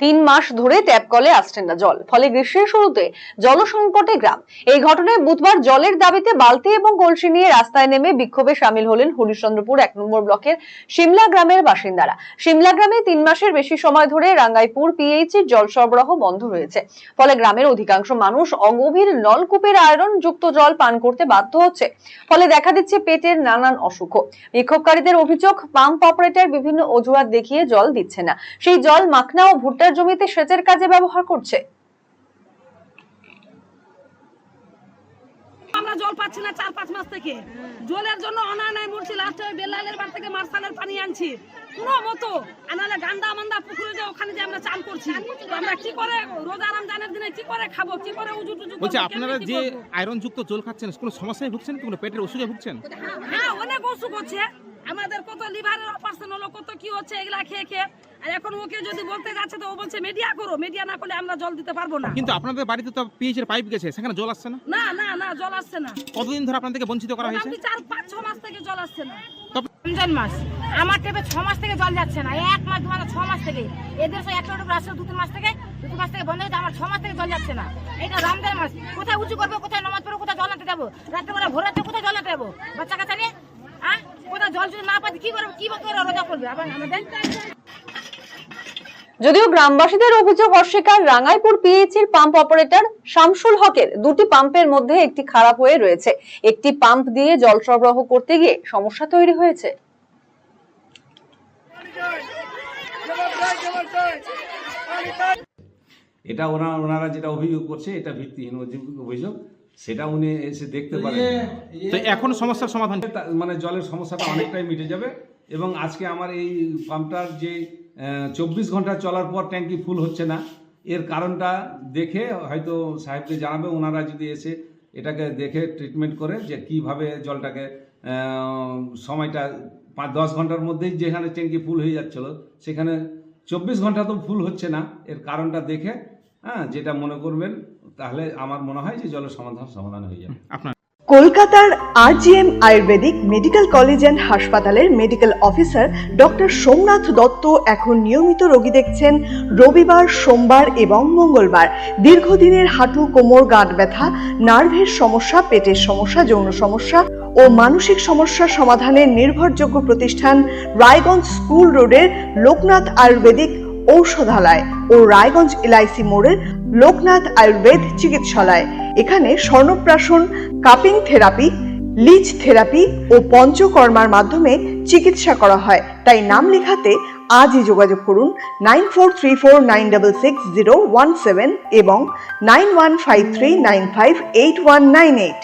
3 মাস ধরে ট্যাপ কলে আসছে না জল, ফলে গ্রীষ্মের শুরুতে জলসংকটে গ্রাম। এই ঘটনায় বুধবার জলের দাবিতে বালতি এবং কলসি নিয়ে রাস্তায় নেমে বিক্ষোভে শামিল হলেন হরিশ্চন্দ্রপুর 1 নম্বর ব্লকের সিমলা গ্রামের বাসিন্দারা। সিমলা গ্রামে 3 মাসের বেশি সময় ধরে রাঙ্গাইপুর পিএইচির জল সরবরাহ বন্ধ রয়েছে, ফলে গ্রামের অধিকাংশ মানুষ অগভীর নলকূপের আয়রন যুক্ত জল পান করতে বাধ্য হচ্ছে। ফলে দেখা দিচ্ছে পেটের নানান অসুখ। বিক্ষোভকারীদের অভিযোগ, পাম্প অপারেটর বিভিন্ন অজুহাত দেখিয়ে জল দিচ্ছে না, সেই জল মাখনা ও ভুট্টার জমিতে সেচের কাজে ব্যবহার করছে। আমরা জল পাচ্ছি না 4-5 মাস থেকে। জলের জন্য অনায় মরছি, লাস্টে বেলালের বাড়ি থেকে মার্শালের পানি আনছি কোনো মতো, আনালে গান্দা মান্দা পুকুরে যে ওখানে যে আমরা চান করছি, আমরা কি করে রোজা রমজানের দিনে কি করে খাবো, কি করে উজু টুজু করব? বলছি আপনারা যে আয়রন যুক্ত জল খাচ্ছেন কোনো সমস্যায় ভুগছেন, কোনো পেটের অসুখে ভুগছেন? হ্যাঁ, অনেক অসুখ হচ্ছে আমাদের, কত লিভারের অপারেশন হলো, কত কি হচ্ছে এগুলা খেয়ে খেয়ে। আর এখন ওকে যদি বলতে যাচ্ছে তো ও বলছে মিডিয়া করো, মিডিয়া না করলে আমরা জল দিতে পারবো না। কিন্তু আপনাদের বাড়িতে তো পিএইচের পাইপ গেছে, সেখানে জল আসছে না? না না না, জল আসছে না। কতদিন ধরে আপনাদেরকে বঞ্চিত করা হয়েছে? 4-5-6 মাস থেকে জল আসছে না। রমজান মাস আমার টেপে 6 মাস থেকে জল যাচ্ছে না, 1 মাস 2 মাস 6 মাস থেকে। এদের সব 1 লোট আসছে 2-3 মাস থেকে, 2 মাস থেকে বন্ধ হয়েছে, আমার 6 মাস থেকে জল যাচ্ছে না। এটা রমজান মাস, কোথায় উঁচু করবো, কোথায় নামাজ পড়বো, কোথায় জল আনতে যাবো, রাত্রেবেলা ভোরাতে কোথায় জল আনতে যাবো, বাচ্চা কাচ্চা নিয়ে কোথায় জল যদি না পাচ্ছি কি করবো, কি করে রোজা করবে আবার আমাদের। যদিও গ্রামবাসীদের অভিযোগ অস্বীকার রাঙ্গাইপুর পিএইচির পাম্প অপারেটর শামসুল হকের। 2টি পাম্পের মধ্যে একটি খারাপ হয়ে রয়েছে, একটি পাম্প দিয়ে জল সরবরাহ করতে গিয়ে সমস্যা তৈরি হয়েছে। এটা ওনারা যেটা অভিযোগ করছে এটা ভিত্তিহীন অভিযোগ, সেটা উনি এসে দেখতে পারেন। তো এখন সমস্যার সমাধান মানে জলের সমস্যাটা অনেকটাই মিটে যাবে। এবং আজকে আমার এই পাম্পটার যে 24 ঘন্টা চলার পর ট্যাঙ্কি ফুল হচ্ছে না, এর কারণটা দেখে হয়তো সাহেবকে জানাবে। ওনারা যদি এসে এটাকে দেখে ট্রিটমেন্ট করে যে কিভাবে জলটাকে সময়টা 5-10 ঘন্টার মধ্যেই যেখানে ট্যাঙ্কি ফুল হয়ে যাচ্ছিল সেখানে 24 ঘন্টা তো ফুল হচ্ছে না, এর কারণটা দেখে যেটা মনে করবেন, তাহলে আমার মনে হয় যে জলের সমাধান হয়ে যাবে। কলকাতার RGM ayurvedic medical college and হাসপাতালের medical officer doctor Somnath Dutta এখন নিয়মিত রোগী দেখছেন রবিবার, সোমবার এবং মঙ্গলবার। দীর্ঘদিনের হাঁটু, কোমর, গাঁট ব্যথা, নার্ভের সমস্যা, পেটের সমস্যা, যৌন সমস্যা ও মানসিক সমস্যা সমাধানের নির্ভরযোগ্য প্রতিষ্ঠান রায়গঞ্জ স্কুল রোডের লোকনাথ আয়ুর্বেদিক ঔষধালয় ও রায়গঞ্জ এলআইসি মোড়ের লোকনাথ আয়ুর্বেদ চিকিৎসালয়। এখানে স্বর্ণপ্রাশন, কাপিং থেরাপি, লিচ থেরাপি ও পঞ্চকর্মার মাধ্যমে চিকিৎসা করা হয়। তাই নাম লেখাতে আজই যোগাযোগ করুন 9434966017 এবং 9153958198।